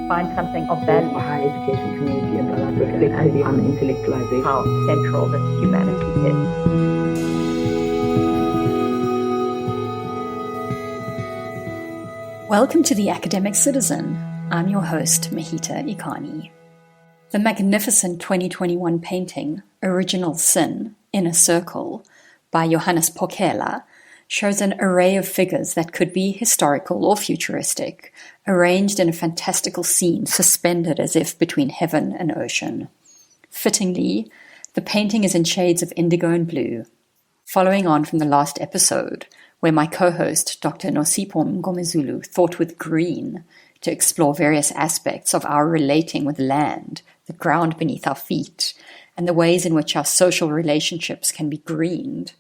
find something of value. For higher education community in South Africa and on intellectualization. How central this humanity is. Welcome to The Academic Citizen. I'm your host, Mahita Ikani. The magnificent 2021 painting, Original Sin, in a Circle, by Johannes Pokela, shows an array of figures that could be historical or futuristic, arranged in a fantastical scene suspended as if between heaven and ocean. Fittingly, the painting is in shades of indigo and blue. Following on from the last episode, where my co-host, Dr. Nosipho Mngomezulu, thought with green to explore various aspects of our relating with land, the ground beneath our feet, and the ways in which our social relationships can be greened.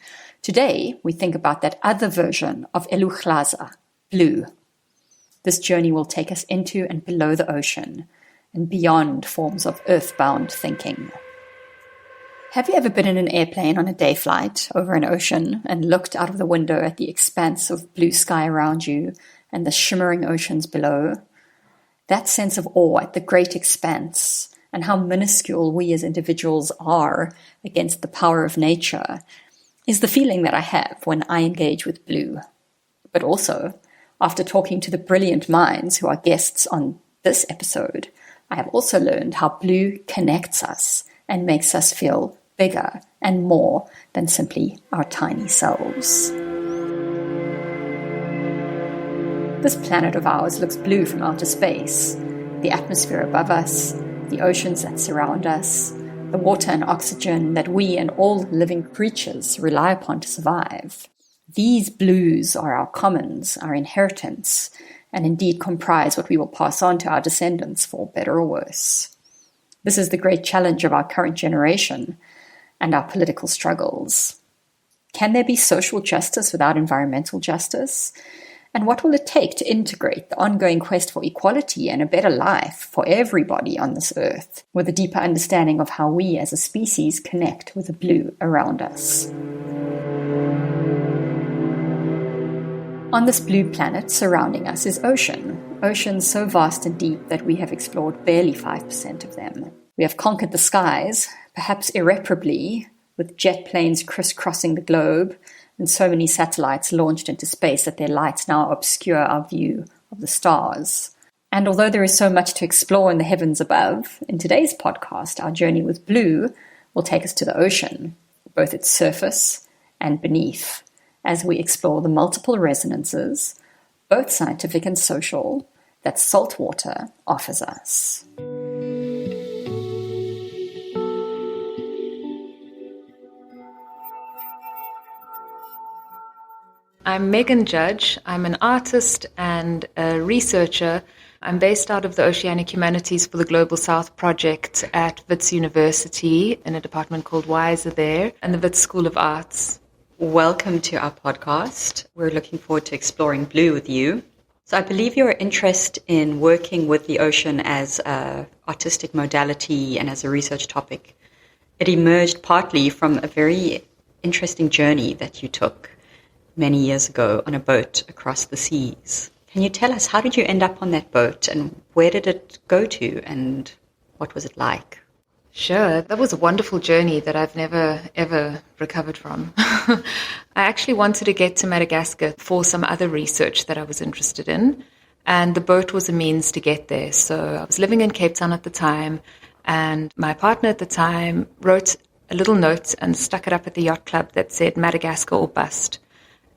Today, we think about that other version of eluhlaza, blue. This journey will take us into and below the ocean, and beyond forms of earthbound thinking. Have you ever been in an airplane on a day flight over an ocean and looked out of the window at the expanse of blue sky around you and the shimmering oceans below? That sense of awe at the great expanse and how minuscule we as individuals are against the power of nature is the feeling that I have when I engage with blue. But also, after talking to the brilliant minds who are guests on this episode, I have also learned how blue connects us and makes us feel bigger and more than simply our tiny selves. This planet of ours looks blue from outer space. The atmosphere above us, the oceans that surround us, the water and oxygen that we and all living creatures rely upon to survive. These blues are our commons, our inheritance, and indeed comprise what we will pass on to our descendants for better or worse. This is the great challenge of our current generation and our political struggles. Can there be social justice without environmental justice? And what will it take to integrate the ongoing quest for equality and a better life for everybody on this earth with a deeper understanding of how we as a species connect with the blue around us? On this blue planet surrounding us is ocean. Oceans so vast and deep that we have explored barely 5% of them. We have conquered the skies, perhaps irreparably, with jet planes crisscrossing the globe, and so many satellites launched into space that their lights now obscure our view of the stars. And although there is so much to explore in the heavens above, in today's podcast, our journey with blue will take us to the ocean, both its surface and beneath, as we explore the multiple resonances, both scientific and social, that salt water offers us. I'm Meghan Judge. I'm an artist and a researcher. I'm based out of the Oceanic Humanities for the Global South project at Wits University in a department called Wiser there, and the Wits School of Arts. Welcome to our podcast. We're looking forward to exploring blue with you. So I believe your interest in working with the ocean as an artistic modality and as a research topic, it emerged partly from a very interesting journey that you took many years ago on a boat across the seas. Can you tell us, how did you end up on that boat and where did it go to and what was it like? Sure, that was a wonderful journey that I've never, ever recovered from. I actually wanted to get to Madagascar for some other research that I was interested in, and the boat was a means to get there. So I was living in Cape Town at the time, and my partner at the time wrote a little note and stuck it up at the yacht club that said Madagascar or bust.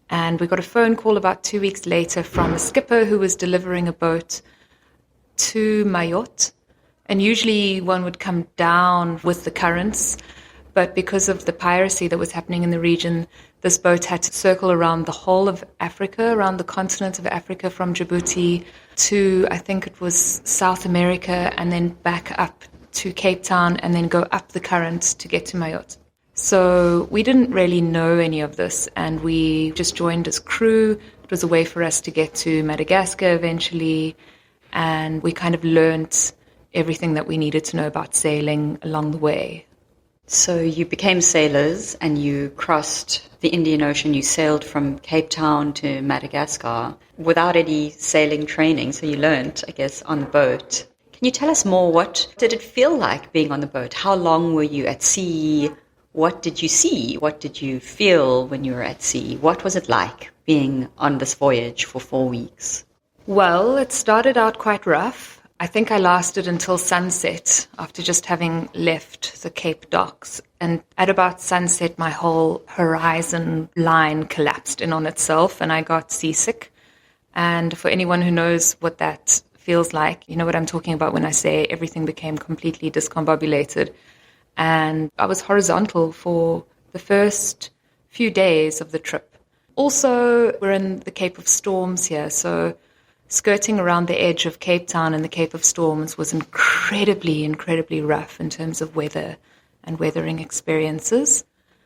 And we got a phone call about 2 weeks later from a skipper who was delivering a boat to Mayotte. And usually one would come down with the currents, but because of the piracy that was happening in the region, this boat had to circle around the whole of Africa, around the continent of Africa, from Djibouti to, I think it was South America, and then back up to Cape Town, and then go up the current to get to Mayotte. So we didn't really know any of this, and we just joined as crew. It was a way for us to get to Madagascar eventually, and we kind of learnt everything that we needed to know about sailing along the way. So you became sailors and you crossed the Indian Ocean. You sailed from Cape Town to Madagascar without any sailing training. So you learned, I guess, on the boat. Can you tell us more? What did it feel like being on the boat? How long were you at sea? What did you see? What did you feel when you were at sea? What was it like being on this voyage for 4 weeks? Well, it started out quite rough. I think I lasted until sunset after just having left the Cape docks. And at about sunset, my whole horizon line collapsed in on itself and I got seasick. And for anyone who knows what that feels like, you know what I'm talking about when I say everything became completely discombobulated. And I was horizontal for the first few days of the trip. Also, we're in the Cape of Storms here, so skirting around the edge of Cape Town and the Cape of Storms was incredibly, incredibly rough in terms of weather and weathering experiences.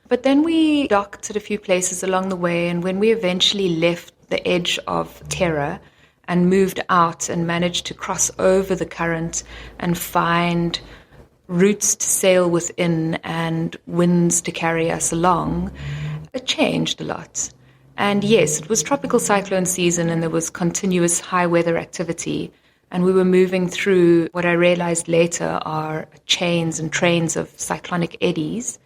But then we docked at a few places along the way, and when we eventually left the edge of terror and moved out and managed to cross over the current and find routes to sail within and winds to carry us along, it changed a lot. And yes, it was tropical cyclone season and there was continuous high weather activity. And we were moving through what I realized later are chains and trains of cyclonic eddies.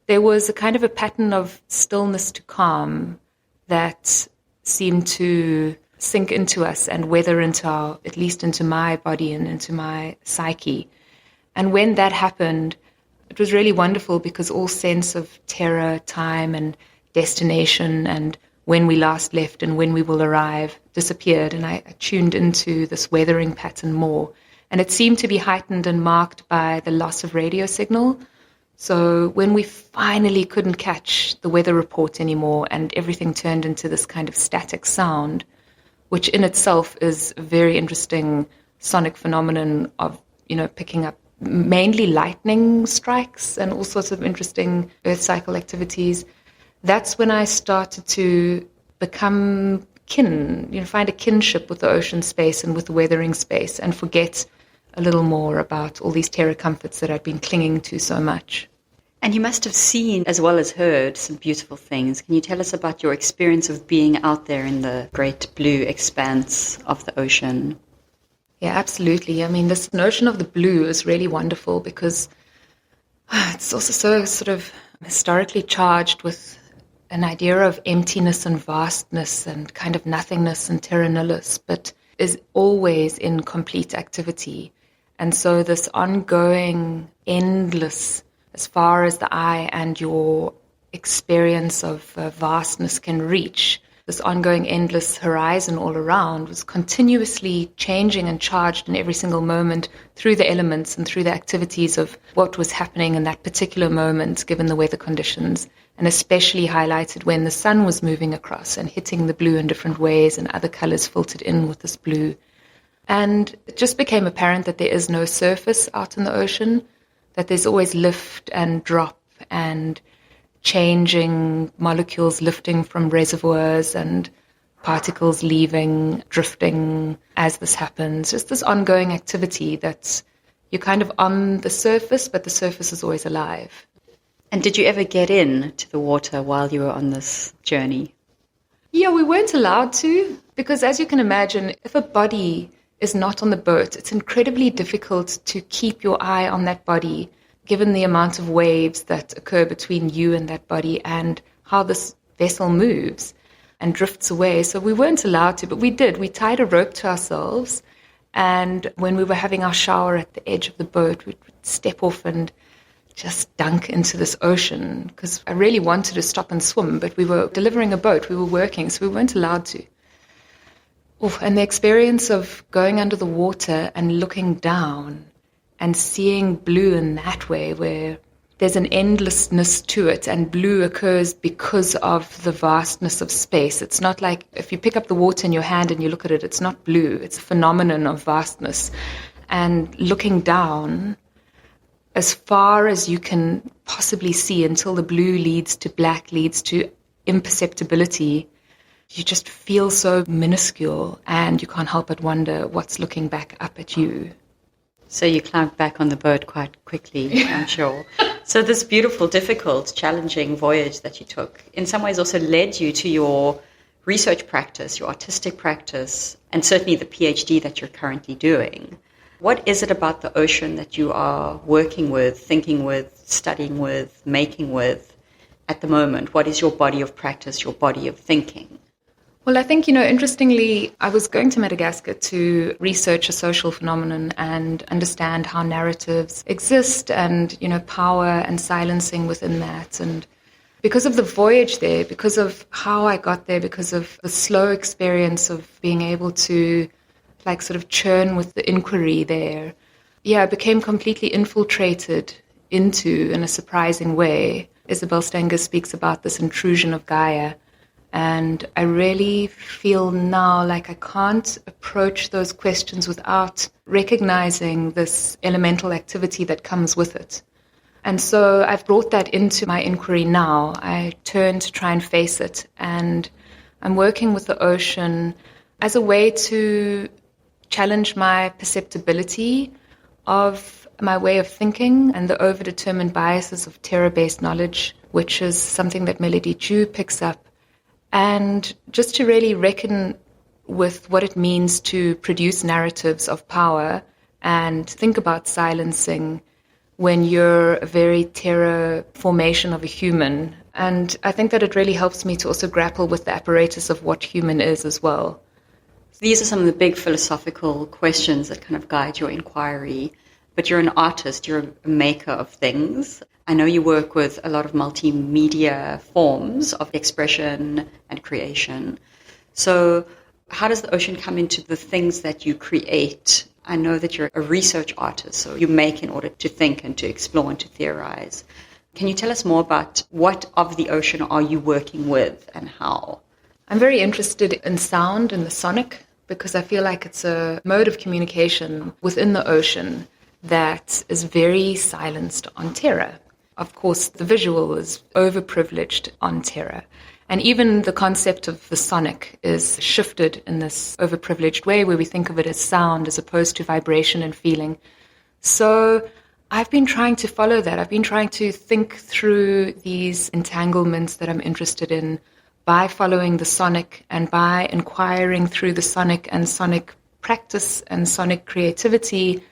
There was a kind of a pattern of stillness to calm that seemed to sink into us and weather into at least into my body and into my psyche. And when that happened, it was really wonderful because all sense of terror, time and destination and when we last left and when we will arrive disappeared. And I tuned into this weathering pattern more. And it seemed to be heightened and marked by the loss of radio signal. So when we finally couldn't catch the weather report anymore and everything turned into this kind of static sound, which in itself is a very interesting sonic phenomenon of, picking up mainly lightning strikes and all sorts of interesting earth cycle activities. That's when I started to become find a kinship with the ocean space and with the weathering space and forget a little more about all these terror comforts that I'd been clinging to so much. And you must have seen as well as heard some beautiful things. Can you tell us about your experience of being out there in the great blue expanse of the ocean? Yeah, absolutely. I mean, this notion of the blue is really wonderful because it's also so sort of historically charged with an idea of emptiness and vastness and kind of nothingness and terra nullius, but is always in complete activity. And so this ongoing, endless, as far as the eye and your experience of vastness can reach, this ongoing endless horizon all around was continuously changing and charged in every single moment through the elements and through the activities of what was happening in that particular moment given the weather conditions, and especially highlighted when the sun was moving across and hitting the blue in different ways and other colors filtered in with this blue. And it just became apparent that there is no surface out in the ocean, that there's always lift and drop and changing molecules lifting from reservoirs and particles leaving, drifting as this happens. Just this ongoing activity that's you're kind of on the surface, but the surface is always alive. And did you ever get into the water while you were on this journey? Yeah, we weren't allowed to, because as you can imagine, if a body is not on the boat, it's incredibly difficult to keep your eye on that body given the amount of waves that occur between you and that body and how this vessel moves and drifts away. So we weren't allowed to, but we did. We tied a rope to ourselves, and when we were having our shower at the edge of the boat, we'd step off and just dunk into this ocean because I really wanted to stop and swim, but we were delivering a boat, we were working, so we weren't allowed to. And the experience of going under the water and looking down and seeing blue in that way where there's an endlessness to it and blue occurs because of the vastness of space. It's not like if you pick up the water in your hand and you look at it, it's not blue. It's a phenomenon of vastness. And looking down as far as you can possibly see until the blue leads to black, leads to imperceptibility, you just feel so minuscule and you can't help but wonder what's looking back up at you. So you climbed back on the boat quite quickly, I'm sure. So this beautiful, difficult, challenging voyage that you took in some ways also led you to your research practice, your artistic practice, and certainly the PhD that you're currently doing. What is it about the ocean that you are working with, thinking with, studying with, making with at the moment? What is your body of practice, your body of thinking? Well, I think, interestingly, I was going to Madagascar to research a social phenomenon and understand how narratives exist and, power and silencing within that. And because of the voyage there, because of how I got there, because of the slow experience of being able to sort of churn with the inquiry there, I became completely infiltrated into, in a surprising way. Isabel Stenger speaks about this intrusion of Gaia. And I really feel now like I can't approach those questions without recognizing this elemental activity that comes with it. And so I've brought that into my inquiry now. I turn to try and face it. And I'm working with the ocean as a way to challenge my perceptibility of my way of thinking and the overdetermined biases of terror-based knowledge, which is something that Melody Jew picks up. And just to really reckon with what it means to produce narratives of power and think about silencing when you're a very terror formation of a human. And I think that it really helps me to also grapple with the apparatus of what human is as well. These are some of the big philosophical questions that kind of guide your inquiry. But you're an artist, you're a maker of things. I know you work with a lot of multimedia forms of expression and creation. So how does the ocean come into the things that you create? I know that you're a research artist, so you make in order to think and to explore and to theorize. Can you tell us more about what of the ocean are you working with and how? I'm very interested in sound and the sonic because I feel like it's a mode of communication within the ocean that is very silenced on terror. Of course, the visual is overprivileged on terror. And even the concept of the sonic is shifted in this overprivileged way where we think of it as sound as opposed to vibration and feeling. So I've been trying to follow that. I've been trying to think through these entanglements that I'm interested in by following the sonic and by inquiring through the sonic and sonic practice and sonic creativity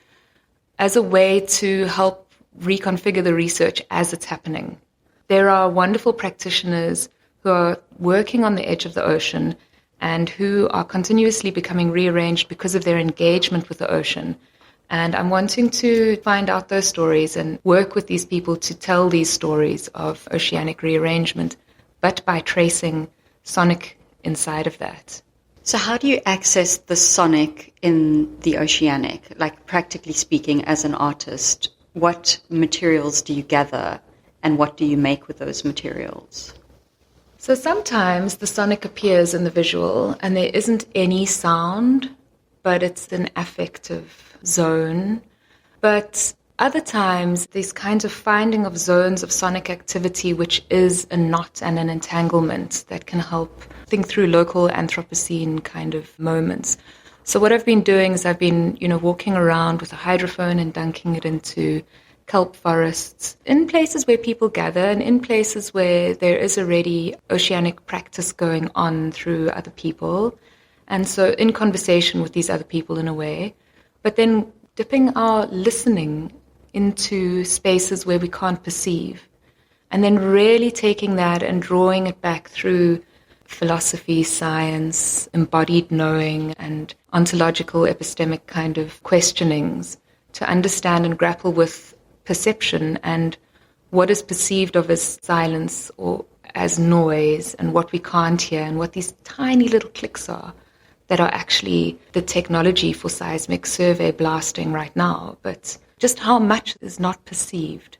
as a way to help reconfigure the research as it's happening. There are wonderful practitioners who are working on the edge of the ocean and who are continuously becoming rearranged because of their engagement with the ocean. And I'm wanting to find out those stories and work with these people to tell these stories of oceanic rearrangement, but by tracing sonic inside of that. So how do you access the sonic in the oceanic? Like practically speaking, as an artist, what materials do you gather and what do you make with those materials? So sometimes the sonic appears in the visual and there isn't any sound, but it's an affective zone. But other times, there's kinds of finding of zones of sonic activity, which is a knot and an entanglement that can help think through local Anthropocene kind of moments. So what I've been doing is I've been, walking around with a hydrophone and dunking it into kelp forests in places where people gather and in places where there is already oceanic practice going on through other people. And so in conversation with these other people in a way, but then dipping our listening into spaces where we can't perceive, and then really taking that and drawing it back through philosophy, science, embodied knowing, and ontological epistemic kind of questionings to understand and grapple with perception and what is perceived of as silence or as noise and what we can't hear and what these tiny little clicks are that are actually the technology for seismic survey blasting right now, but just how much is not perceived.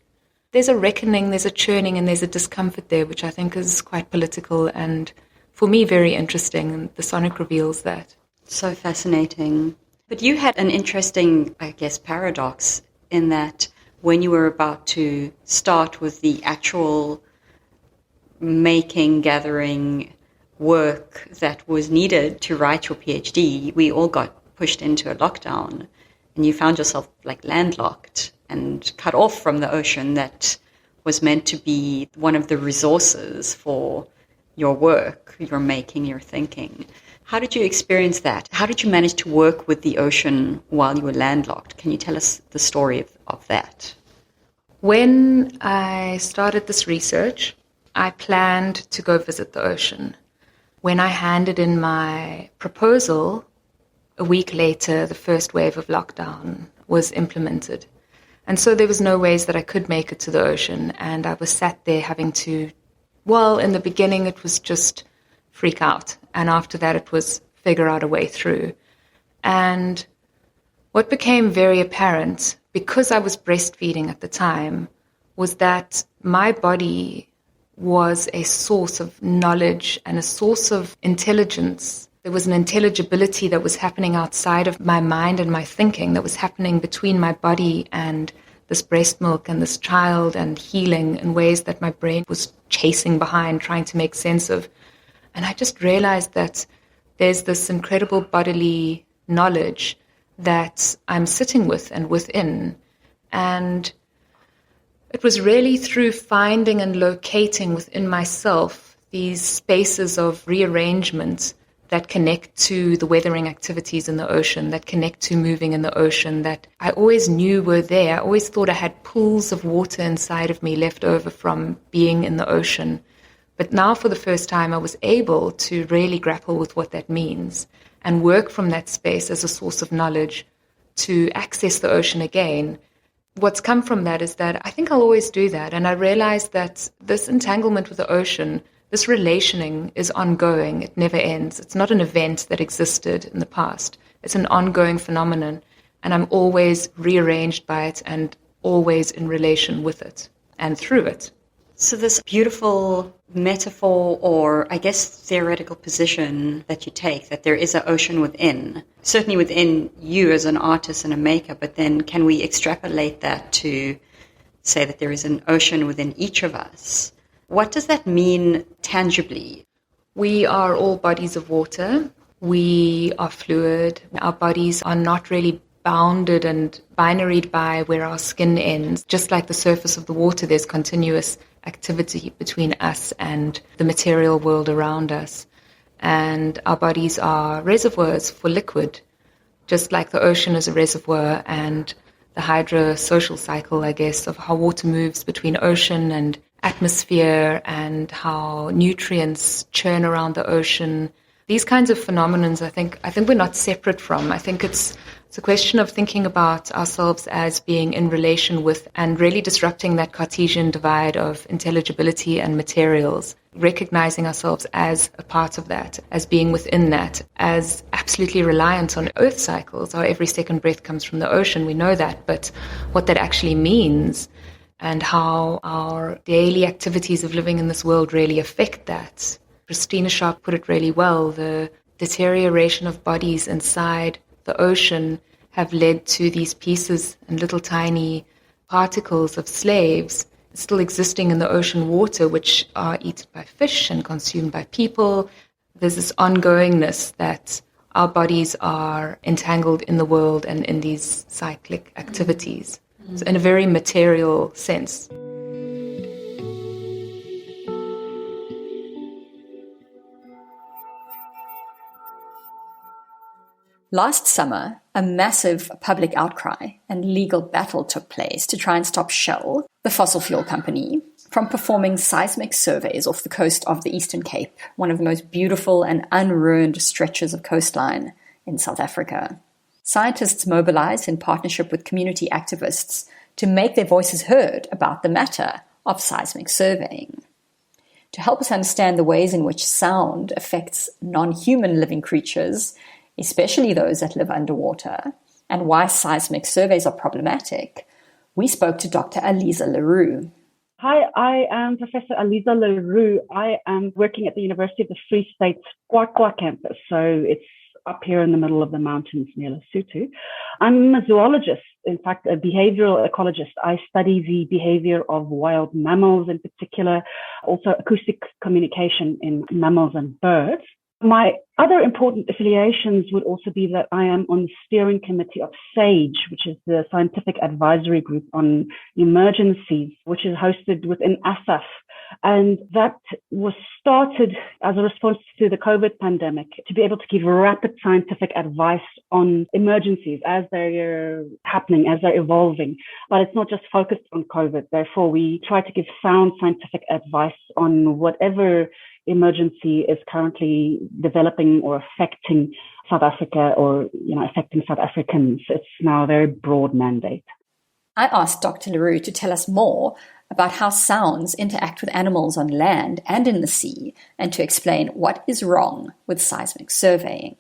There's a reckoning, there's a churning, and there's a discomfort there, which I think is quite political and, for me, very interesting, and the sonic reveals that. So fascinating. But you had an interesting, paradox in that when you were about to start with the actual making, gathering work that was needed to write your PhD, we all got pushed into a lockdown and you found yourself landlocked and cut off from the ocean that was meant to be one of the resources for your work, your making, your thinking. How did you experience that? How did you manage to work with the ocean while you were landlocked? Can you tell us the story of that? When I started this research, I planned to go visit the ocean. When I handed in my proposal, a week later, the first wave of lockdown was implemented. And so there was no ways that I could make it to the ocean. And I was sat there having to, well, in the beginning, it was just freak out. And after that, it was figure out a way through. And what became very apparent, because I was breastfeeding at the time, was that my body was a source of knowledge and a source of intelligence. There was an intelligibility that was happening outside of my mind and my thinking, that was happening between my body and this breast milk and this child, and healing in ways that my brain was chasing behind, trying to make sense of. And I just realized that there's this incredible bodily knowledge that I'm sitting with and within. And it was really through finding and locating within myself these spaces of rearrangement that connect to the weathering activities in the ocean, that connect to moving in the ocean, that I always knew were there. I always thought I had pools of water inside of me left over from being in the ocean. But now for the first time, I was able to really grapple with what that means and work from that space as a source of knowledge to access the ocean again. What's come from that is that I think I'll always do that. And I realized that this entanglement with the ocean, this relationing is ongoing. It never ends. It's not an event that existed in the past. It's an ongoing phenomenon. And I'm always rearranged by it and always in relation with it and through it. So this beautiful metaphor, or I guess theoretical position that you take, that there is an ocean within, certainly within you as an artist and a maker, but then can we extrapolate that to say that there is an ocean within each of us? What does that mean tangibly? We are all bodies of water. We are fluid. Our bodies are not really bounded and binaried by where our skin ends. Just like the surface of the water, there's continuous activity between us and the material world around us. And our bodies are reservoirs for liquid, just like the ocean is a reservoir, and the hydrosocial cycle, I guess, of how water moves between ocean and atmosphere and how nutrients churn around the ocean. These kinds of phenomena, I think we're not separate from. I think it's a question of thinking about ourselves as being in relation with and really disrupting that Cartesian divide of intelligibility and materials, recognizing ourselves as a part of that, as being within that, as absolutely reliant on earth cycles. Our every second breath comes from the ocean, we know that, but what that actually means and how our daily activities of living in this world really affect that. Christina Sharp put it really well. The deterioration of bodies inside the ocean have led to these pieces and little tiny particles of slaves still existing in the ocean water, which are eaten by fish and consumed by people. There's this ongoingness that our bodies are entangled in the world and in these cyclic activities, so in a very material sense. Last summer, a massive public outcry and legal battle took place to try and stop Shell, the fossil fuel company, from performing seismic surveys off the coast of the Eastern Cape, one of the most beautiful and unruined stretches of coastline in South Africa. Scientists mobilized in partnership with community activists to make their voices heard about the matter of seismic surveying. To help us understand the ways in which sound affects non-human living creatures, especially those that live underwater, and why seismic surveys are problematic, we spoke to Dr. Aliza le Roux. Hi, I am Professor Aliza le Roux. I am working at the University of the Free State's Qwaqwa Campus, so it's up here in the middle of the mountains near Lesotho. I'm a zoologist, in fact, a behavioral ecologist. I study the behavior of wild mammals in particular, also acoustic communication in mammals and birds. My other important affiliations would also be that I am on the steering committee of SAGE, which is the Scientific Advisory Group on Emergencies, which is hosted within ASAF, And that was started as a response to the COVID pandemic to be able to give rapid scientific advice on emergencies as they're happening, as they're evolving. But it's not just focused on COVID. Therefore, we try to give sound scientific advice on whatever emergency is currently developing or affecting South Africa or, affecting South Africans. It's now a very broad mandate. I asked Dr. le Roux to tell us more about how sounds interact with animals on land and in the sea, and to explain what is wrong with seismic surveying.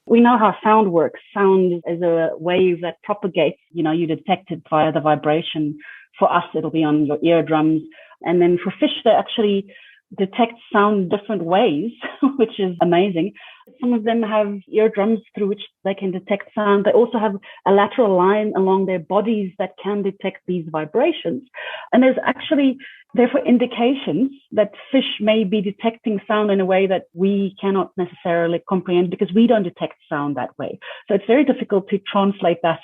We know how sound works. Sound is a wave that propagates. You detect it via the vibration. For us, it'll be on your eardrums. And then for fish, they actually detect sound different ways, which is amazing. Some of them have eardrums through which they can detect sound. They also have a lateral line along their bodies that can detect these vibrations. And there's actually, therefore, indications that fish may be detecting sound in a way that we cannot necessarily comprehend because we don't detect sound that way. So it's very difficult to translate that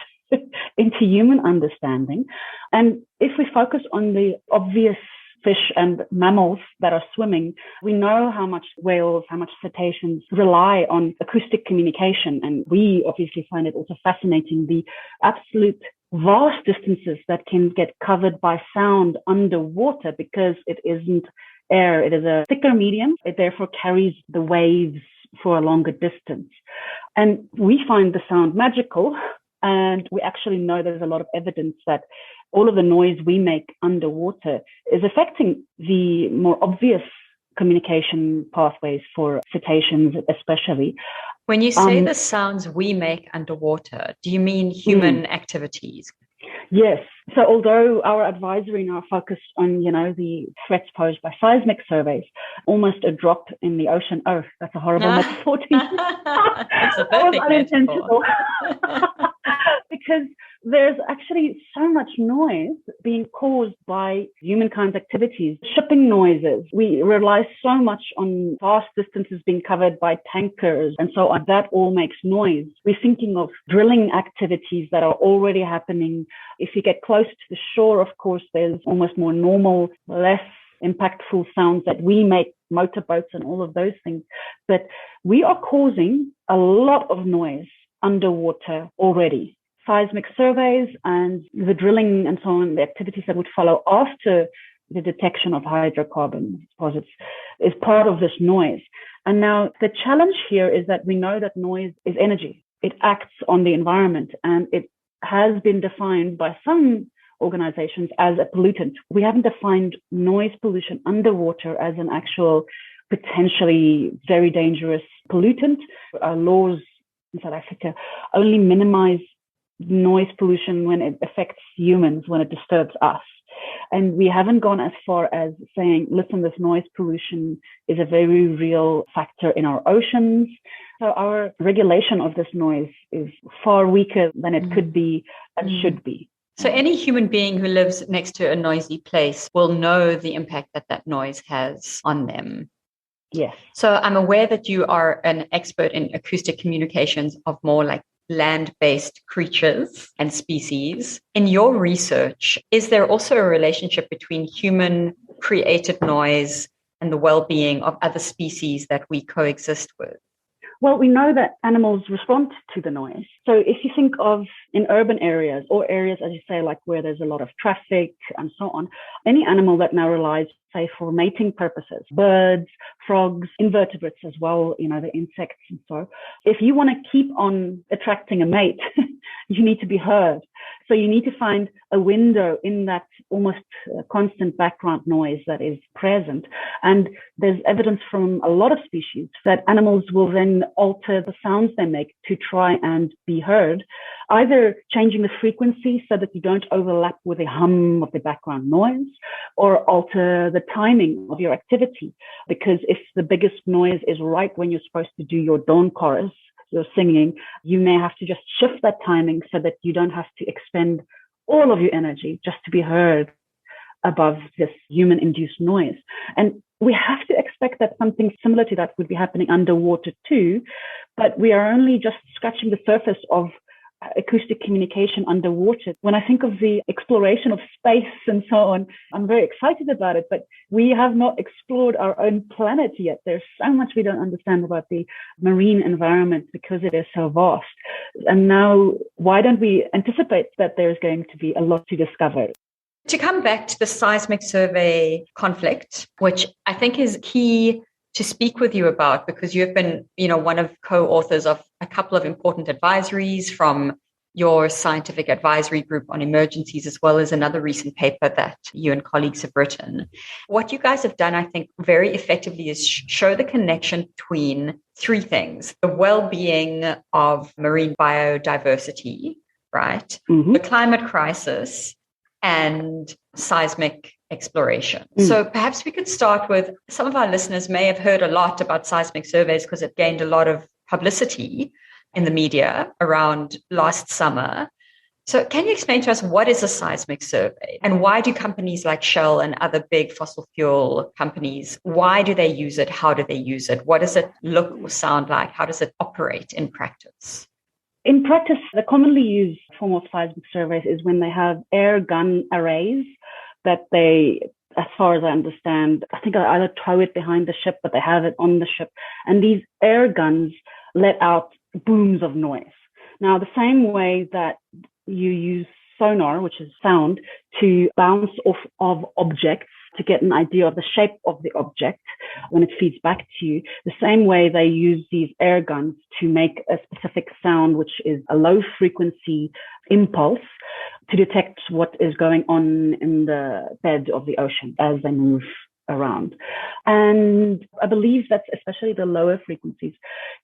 into human understanding. And if we focus on the obvious fish and mammals that are swimming, we know how much whales, how much cetaceans rely on acoustic communication. And we obviously find it also fascinating, the absolute vast distances that can get covered by sound underwater because it isn't air. It is a thicker medium. It therefore carries the waves for a longer distance. And we find the sound magical. And we actually know there's a lot of evidence that all of the noise we make underwater is affecting the more obvious communication pathways for cetaceans, especially. When you say the sounds we make underwater, do you mean human activities? Yes. So although our advisory now focused on, the threats posed by seismic surveys, almost a drop in the ocean. Oh, that's a horrible metaphor to use. It's a perfect metaphor. Because there's actually so much noise being caused by humankind's activities, shipping noises. We rely so much on vast distances being covered by tankers and so on. That all makes noise. We're thinking of drilling activities that are already happening. If you get close to the shore, of course, there's almost more normal, less impactful sounds that we make, motorboats and all of those things. But we are causing a lot of noise underwater already. Seismic surveys and the drilling and so on, the activities that would follow after the detection of hydrocarbon deposits is part of this noise. And now the challenge here is that we know that noise is energy. It acts on the environment, and it has been defined by some organizations as a pollutant. We haven't defined noise pollution underwater as an actual potentially very dangerous pollutant. Our laws in South Africa only minimize noise pollution when it affects humans, when it disturbs us. And we haven't gone as far as saying, listen, this noise pollution is a very real factor in our oceans. So our regulation of this noise is far weaker than it could be and should be. So any human being who lives next to a noisy place will know the impact that noise has on them. Yes. So I'm aware that you are an expert in acoustic communications of more like land-based creatures and species. In your research, is there also a relationship between human-created noise and the well-being of other species that we coexist with? Well, we know that animals respond to the noise. So if you think of in urban areas or areas, as you say, like where there's a lot of traffic and so on, any animal that now relies, say, for mating purposes, birds, frogs, invertebrates as well, the insects and so. If you want to keep on attracting a mate, you need to be heard. So you need to find a window in that almost constant background noise that is present. And there's evidence from a lot of species that animals will then alter the sounds they make to try and be heard, either changing the frequency so that you don't overlap with the hum of the background noise, or alter the timing of your activity. Because if the biggest noise is right when you're supposed to do your dawn chorus, you're singing, you may have to just shift that timing so that you don't have to expend all of your energy just to be heard above this human-induced noise. And we have to expect that something similar to that would be happening underwater too, but we are only just scratching the surface of acoustic communication underwater. When I think of the exploration of space and so on, I'm very excited about it, but we have not explored our own planet yet. There's so much we don't understand about the marine environment because it is so vast. And now, why don't we anticipate that there's going to be a lot to discover? To come back to the seismic survey conflict, which I think is key to speak with you about, because you've been, one of co-authors of a couple of important advisories from your scientific advisory group on emergencies, as well as another recent paper that you and colleagues have written. What you guys have done, I think, very effectively is show the connection between three things: the well-being of marine biodiversity, right? Mm-hmm. The climate crisis, and seismic exploration. So perhaps we could start with, some of our listeners may have heard a lot about seismic surveys because it gained a lot of publicity in the media around last summer. So can you explain to us, what is a seismic survey, and why do companies like Shell and other big fossil fuel companies, why do they use it? How do they use it? What does it look or sound like? How does it operate in practice? In practice, the commonly used form of seismic surveys is when they have air gun arrays that they, as far as I understand, I think they either tow it behind the ship, but they have it on the ship. And these air guns let out booms of noise. Now, the same way that you use sonar, which is sound, to bounce off of objects to get an idea of the shape of the object when it feeds back to you, the same way they use these air guns to make a specific sound, which is a low frequency impulse, to detect what is going on in the bed of the ocean as they move around. And I believe that especially the lower frequencies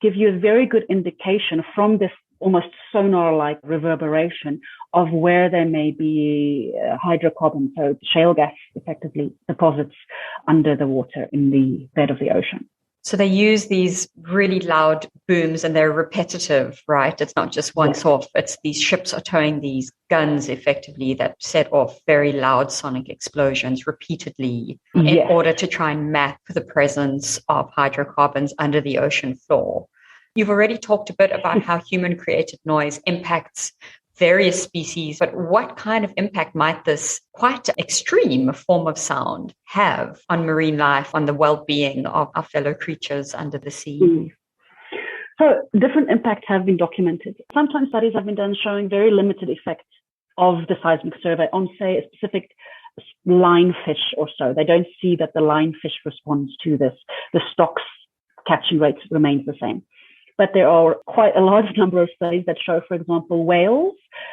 give you a very good indication from this almost sonar-like reverberation of where there may be hydrocarbon, so shale gas effectively deposits under the water in the bed of the ocean. So they use these really loud booms, and they're repetitive, right? It's not just once off. It's these ships are towing these guns effectively that set off very loud sonic explosions repeatedly in order to try and map the presence of hydrocarbons under the ocean floor. You've already talked a bit about how human-created noise impacts various species, but what kind of impact might this quite extreme form of sound have on marine life, on the well-being of our fellow creatures under the sea? So different impacts have been documented. Sometimes studies have been done showing very limited effect of the seismic survey on, say, a specific lionfish or so. They don't see that the lionfish responds to this. The stock's catching rates remains the same. But there are quite a large number of studies that show, for example, whales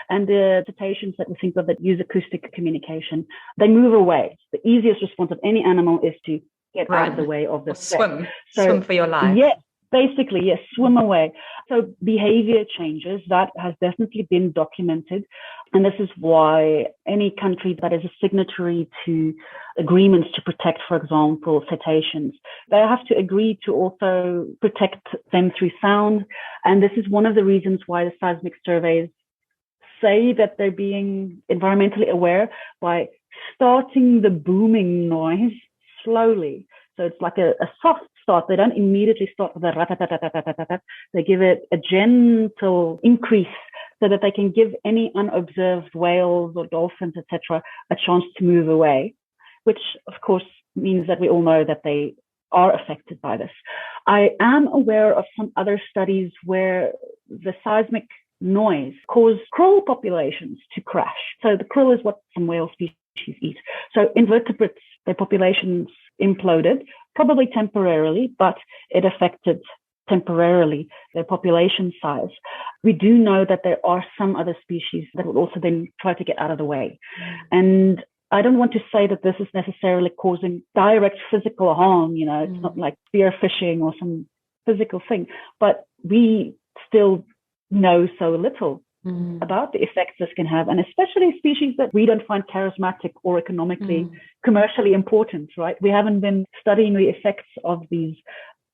and the cetaceans that we think of that use acoustic communication. They move away. The easiest response of any animal is to get out of the way of the swim. Swim for your life. Yes, basically, yes, swim away. So behavior changes, that has definitely been documented. And this is why any country that is a signatory to agreements to protect, for example, cetaceans, they have to agree to also protect them through sound. And this is one of the reasons why the seismic surveys say that they're being environmentally aware by starting the booming noise slowly. So it's like a soft start. They don't immediately start with a rat-tat-tat-tat-tat-tat. They give it a gentle increase so that they can give any unobserved whales or dolphins, etc., a chance to move away, which, of course, means that we all know that they are affected by this. I am aware of some other studies where the seismic noise caused krill populations to crash. So the krill is what some whale species eat. So invertebrates, their populations imploded, probably temporarily, but it affected temporarily their population size. We do know that there are some other species that will also then try to get out of the way. And I don't want to say that this is necessarily causing direct physical harm, it's not like spearfishing or some physical thing, but we still know so little about the effects this can have, and especially species that we don't find charismatic or economically, commercially important, right? We haven't been studying the effects of these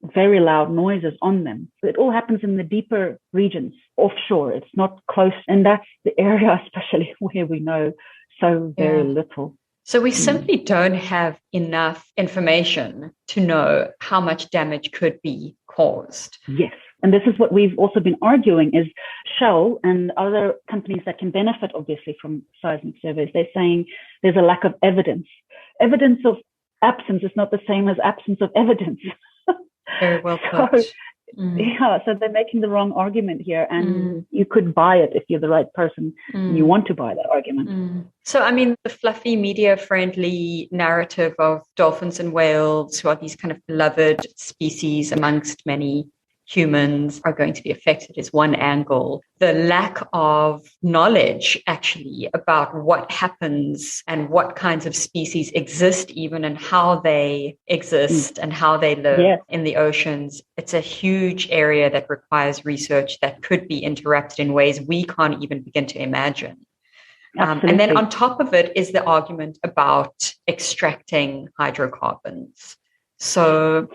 very loud noises on them. It all happens in the deeper regions, offshore. It's not close. And that's the area especially where we know so very little. So we simply don't have enough information to know how much damage could be caused. Yes. And this is what we've also been arguing is Shell and other companies that can benefit, obviously, from seismic surveys, they're saying there's a lack of evidence. Evidence of absence is not the same as absence of evidence. Very well put. Yeah, so they're making the wrong argument here, and you could buy it if you're the right person. You want to buy that argument. So, I mean, the fluffy, media-friendly narrative of dolphins and whales, who are these kind of beloved species amongst many humans, are going to be affected is one angle. The lack of knowledge, actually, about what happens and what kinds of species exist even, and how they exist and how they live in the oceans. It's a huge area that requires research that could be interrupted in ways we can't even begin to imagine. And then on top of it is the argument about extracting hydrocarbons. So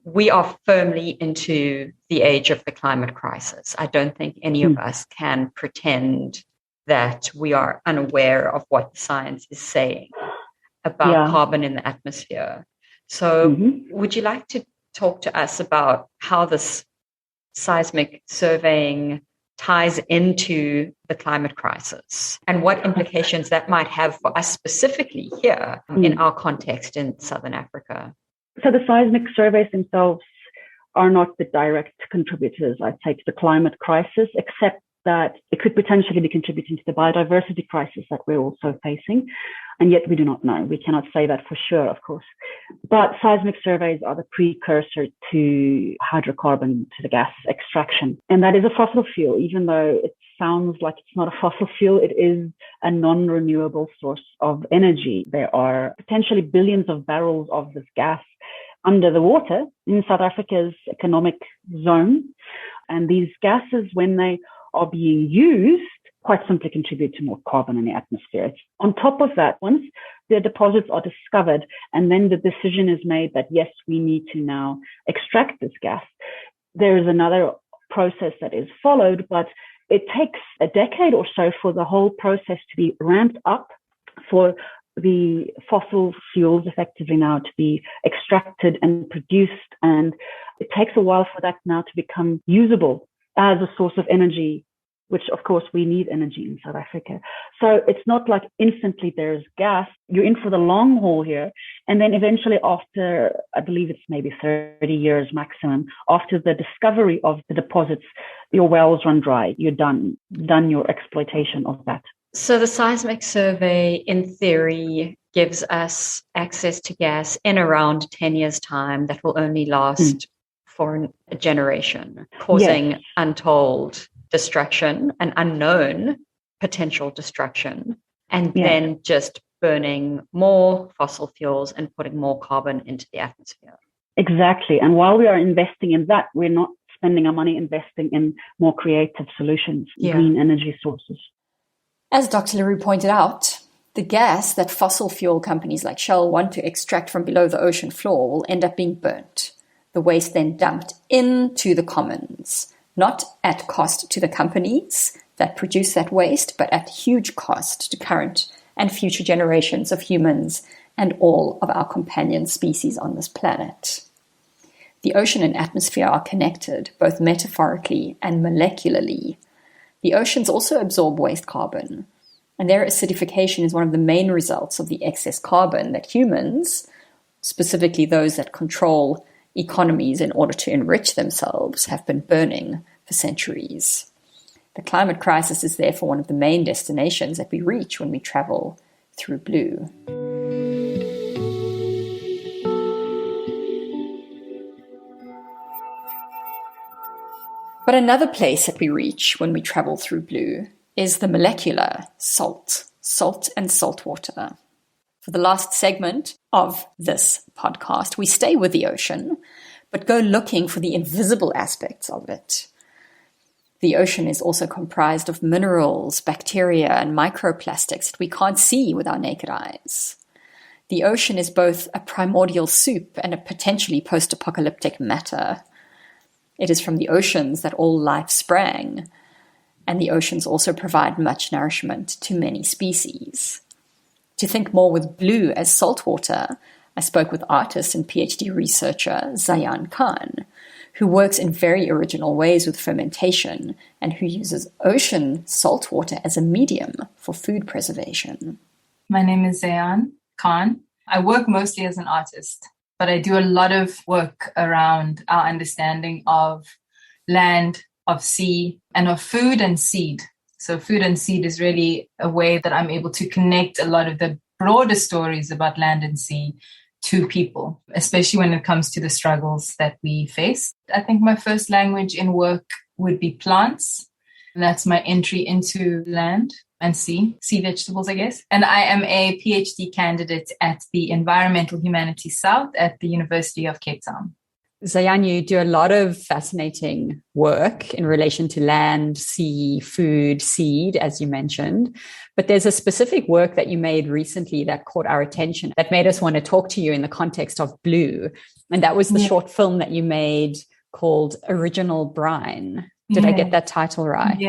we are firmly into the age of the climate crisis. I don't think any of us can pretend that we are unaware of what the science is saying about carbon in the atmosphere. So would you like to talk to us about how this seismic surveying ties into the climate crisis and what implications that might have for us specifically here in our context in Southern Africa? So the seismic surveys themselves are not the direct contributors, I'd say, to the climate crisis, except that it could potentially be contributing to the biodiversity crisis that we're also facing. And yet we do not know. We cannot say that for sure, of course. But seismic surveys are the precursor to hydrocarbon, to the gas extraction. And that is a fossil fuel, even though it sounds like it's not a fossil fuel. It is a non-renewable source of energy. There are potentially billions of barrels of this gas under the water in South Africa's economic zone. And these gases, when they are being used, quite simply contribute to more carbon in the atmosphere. On top of that, once the deposits are discovered and then the decision is made that, yes, we need to now extract this gas, there is another process that is followed, but it takes a decade or so for the whole process to be ramped up, for the fossil fuels effectively now to be extracted and produced. And it takes a while for that now to become usable as a source of energy, which of course we need energy in South Africa. So it's not like instantly there's gas. You're in for the long haul here. And then eventually after, I believe it's maybe 30 years maximum, after the discovery of the deposits, your wells run dry. You're done your exploitation of that. So the seismic survey, in theory, gives us access to gas in around 10 years' time that will only last for a generation, causing untold destruction, an unknown potential destruction, and then just burning more fossil fuels and putting more carbon into the atmosphere. Exactly. And while we are investing in that, we're not spending our money investing in more creative solutions, green energy sources. As Dr. le Roux pointed out, the gas that fossil fuel companies like Shell want to extract from below the ocean floor will end up being burnt, the waste then dumped into the commons, not at cost to the companies that produce that waste, but at huge cost to current and future generations of humans and all of our companion species on this planet. The ocean and atmosphere are connected, both metaphorically and molecularly. The oceans also absorb waste carbon, and their acidification is one of the main results of the excess carbon that humans, specifically those that control economies in order to enrich themselves, have been burning for centuries. The climate crisis is therefore one of the main destinations that we reach when we travel through blue. But another place that we reach when we travel through blue is the molecular salt and salt water. For the last segment of this podcast, we stay with the ocean, but go looking for the invisible aspects of it. The ocean is also comprised of minerals, bacteria, and microplastics that we can't see with our naked eyes. The ocean is both a primordial soup and a potentially post-apocalyptic matter. It is from the oceans that all life sprang, and the oceans also provide much nourishment to many species. To think more with blue as saltwater, I spoke with artist and PhD researcher Zayan Khan, who works in very original ways with fermentation and who uses ocean saltwater as a medium for food preservation. My name is Zayan Khan. I work mostly as an artist, but I do a lot of work around our understanding of land, of sea, and of food and seed. So food and seed is really a way that I'm able to connect a lot of the broader stories about land and sea to people, especially when it comes to the struggles that we face. I think my first language in work would be plants. And that's my entry into land and sea vegetables, I guess. And I am a PhD candidate at the Environmental Humanities South at the University of Cape Town. Zayan, you do a lot of fascinating work in relation to land, sea, food, seed, as you mentioned. But there's a specific work that you made recently that caught our attention, that made us want to talk to you in the context of Blue. And that was the short film that you made called Original Brine. Did I get that title right?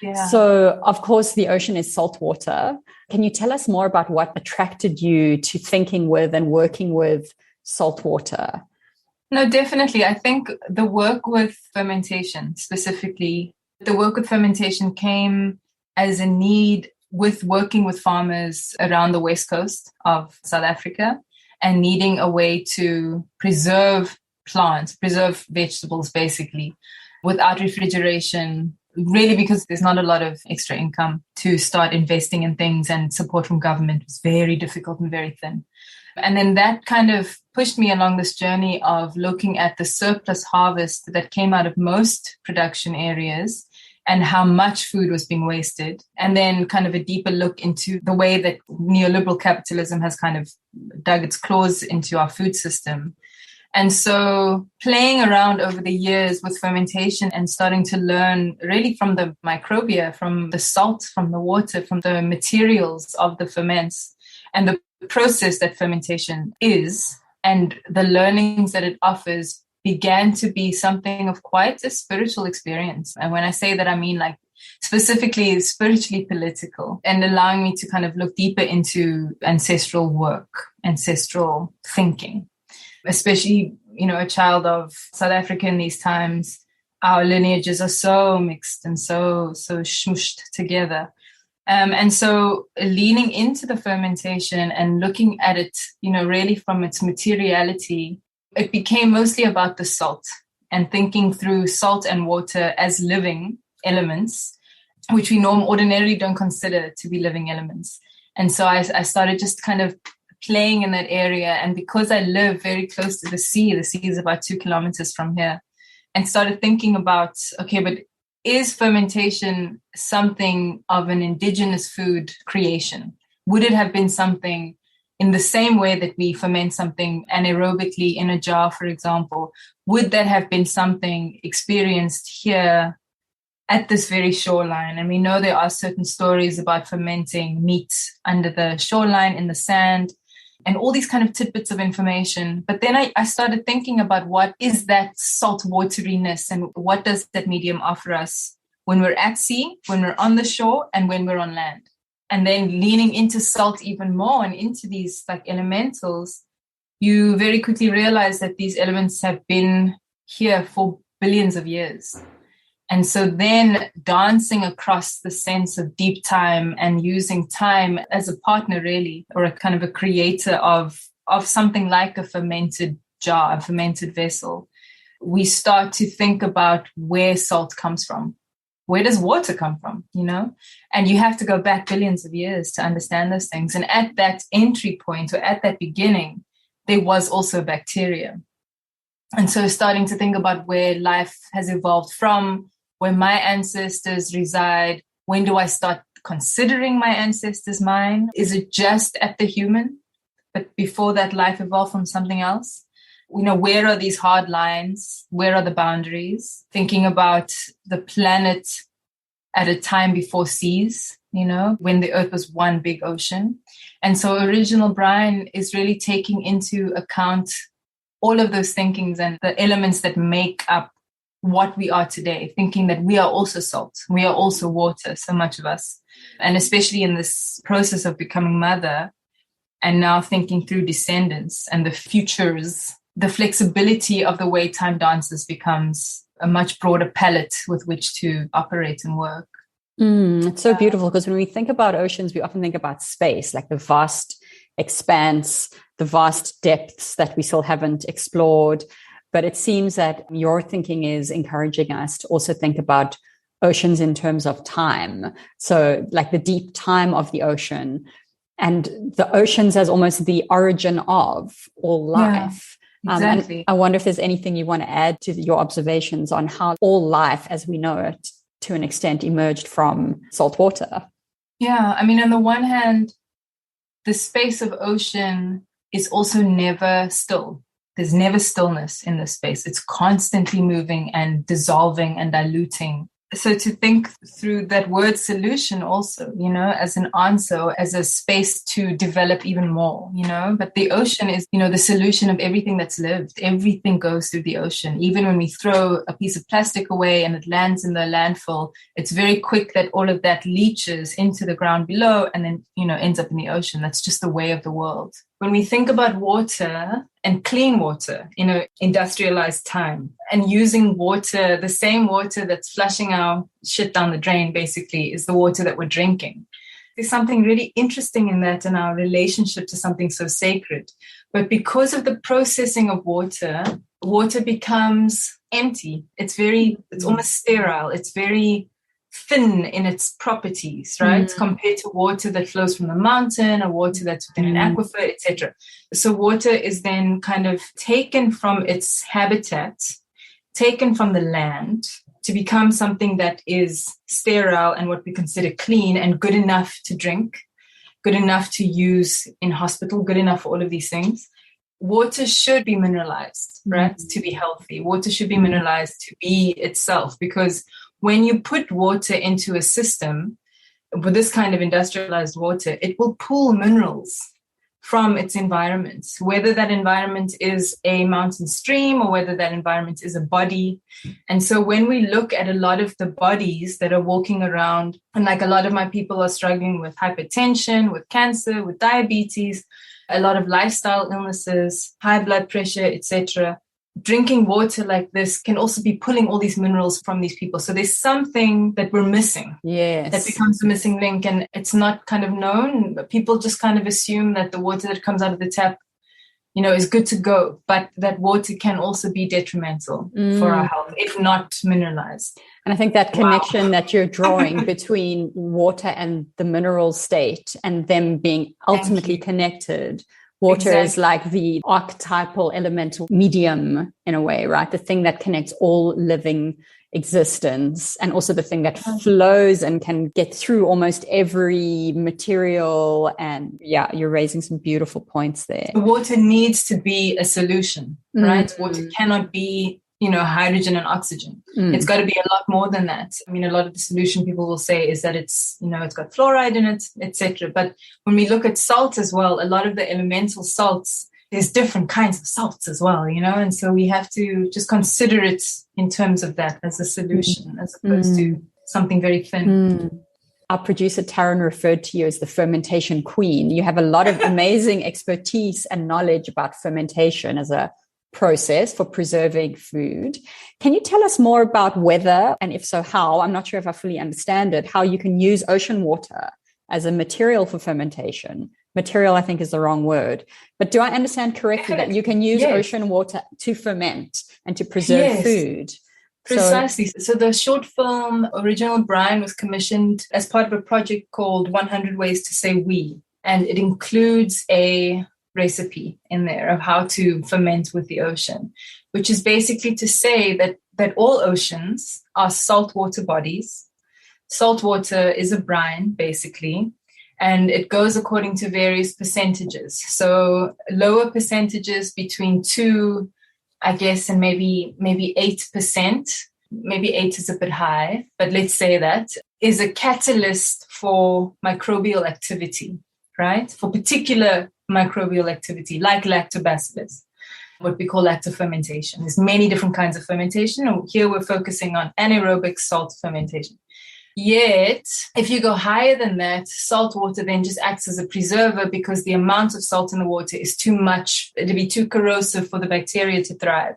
Yeah. So, of course, the ocean is saltwater. Can you tell us more about what attracted you to thinking with and working with saltwater? No, definitely. I think the work with fermentation, specifically, the work with fermentation came as a need with working with farmers around the west coast of South Africa and needing a way to preserve plants, preserve vegetables, basically, without refrigeration, really because there's not a lot of extra income to start investing in things, and support from government was very difficult and very thin. And then that kind of pushed me along this journey of looking at the surplus harvest that came out of most production areas and how much food was being wasted. And then kind of a deeper look into the way that neoliberal capitalism has kind of dug its claws into our food system. And so playing around over the years with fermentation and starting to learn really from the microbia, from the salt, from the water, from the materials of the ferments, and the process that fermentation is, and the learnings that it offers began to be something of quite a spiritual experience. And when I say that, I mean like specifically spiritually political, and allowing me to kind of look deeper into ancestral work, ancestral thinking, especially, you know, a child of South Africa in these times. Our lineages are so mixed and so smooshed together. And so leaning into the fermentation and looking at it, you know, really from its materiality, it became mostly about the salt and thinking through salt and water as living elements, which we ordinarily don't consider to be living elements. And so I started just kind of playing in that area. And because I live very close to the sea is about 2 kilometers from here, and started thinking about, okay, but is fermentation something of an indigenous food creation? Would it have been something in the same way that we ferment something anaerobically in a jar, for example? Would that have been something experienced here at this very shoreline? And we know there are certain stories about fermenting meat under the shoreline in the sand, and all these kind of tidbits of information. But then I started thinking about what is that salt wateriness, and what does that medium offer us when we're at sea, when we're on the shore, and when we're on land. And then leaning into salt even more and into these like elementals, you very quickly realize that these elements have been here for billions of years. And so then dancing across the sense of deep time and using time as a partner, really, or a kind of a creator of something like a fermented jar, a fermented vessel, we start to think about where salt comes from. Where does water come from, you know? And you have to go back billions of years to understand those things. And at that entry point, or at that beginning, there was also bacteria. And so starting to think about where life has evolved from, where my ancestors reside. When do I start considering my ancestors mine? Is it just at the human? But before that, life evolved from something else. You know, where are these hard lines? Where are the boundaries? Thinking about the planet at a time before seas, you know, when the earth was one big ocean. And so Original Brine is really taking into account all of those thinkings and the elements that make up what we are today, thinking that we are also salt, we are also water, so much of us. And especially in this process of becoming mother, and now thinking through descendants and the futures the flexibility of the way time dances becomes a much broader palette with which to operate and work. It's so beautiful, because when we think about oceans, we often think about space, like the vast expanse, the vast depths that we still haven't explored. But it seems that your thinking is encouraging us to also think about oceans in terms of time. So like the deep time of the ocean, and the oceans as almost the origin of all life. Yeah, exactly. And I wonder if there's anything you want to add to your observations on how all life as we know it, to an extent, emerged from salt water. Yeah, I mean, on the one hand, the space of ocean is also never still. There's never stillness in this space. It's constantly moving and dissolving and diluting. So to think through that word solution also, as an answer, as a space to develop even more, but the ocean is, the solution of everything that's lived. Everything goes through the ocean. Even when we throw a piece of plastic away and it lands in the landfill, it's very quick that all of that leaches into the ground below and then, ends up in the ocean. That's just the way of the world. When we think about water and clean water in industrialized time, and using water, the same water that's flushing our shit down the drain, basically, is the water that we're drinking. There's something really interesting in that, in our relationship to something so sacred. But because of the processing of water, water becomes empty. It's almost sterile. It's very thin in its properties, right? Compared to water that flows from the mountain or water that's within an aquifer, etc. So water is then kind of taken from its habitat, taken from the land, to become something that is sterile and what we consider clean and good enough to drink, good enough to use in hospital, good enough for all of these things. Water should be mineralized, right? To be healthy. Water should be mineralized to be itself, because when you put water into a system, with this kind of industrialized water, it will pull minerals from its environment, whether that environment is a mountain stream or whether that environment is a body. And so when we look at a lot of the bodies that are walking around, and like a lot of my people are struggling with hypertension, with cancer, with diabetes, a lot of lifestyle illnesses, high blood pressure, etc., drinking water like this can also be pulling all these minerals from these people. So there's something that we're missing. Yes. That becomes a missing link, and it's not kind of known. But people just kind of assume that the water that comes out of the tap, is good to go. But that water can also be detrimental for our health if not mineralized. And I think that connection that you're drawing between water and the mineral state and them being ultimately connected. Water is like the archetypal elemental medium in a way, right? The thing that connects all living existence, and also the thing that flows and can get through almost every material. And yeah, you're raising some beautiful points there. The water needs to be a solution, right? Water cannot be, hydrogen and oxygen. It's got to be a lot more than that. I mean, a lot of the solution people will say is that it's, it's got fluoride in it, etc. But when we look at salt as well, a lot of the elemental salts, there's different kinds of salts as well, and so we have to just consider it in terms of that as a solution, as opposed to something very thin. Our producer, Taryn, referred to you as the fermentation queen. You have a lot of amazing expertise and knowledge about fermentation as a process for preserving food. Can you tell us more about whether, and if so, how, I'm not sure if I fully understand it, how you can use ocean water as a material for fermentation? Material, I think, is the wrong word. But do I understand correctly that you can use ocean water to ferment and to preserve food? Precisely. So the short film Original Brian was commissioned as part of a project called 100 Ways to Say We. And it includes a recipe in there of how to ferment with the ocean, which is basically to say that all oceans are saltwater bodies. Saltwater is a brine, basically, and it goes according to various percentages. So lower percentages between 2, I guess, and maybe 8%. Maybe 8 is a bit high, but let's say that is a catalyst for microbial activity, right? For particular microbial activity like lactobacillus, what we call lactofermentation. There's many different kinds of fermentation. Here we're focusing on anaerobic salt fermentation. Yet, if you go higher than that, salt water then just acts as a preserver because the amount of salt in the water is too much. It'd be too corrosive for the bacteria to thrive.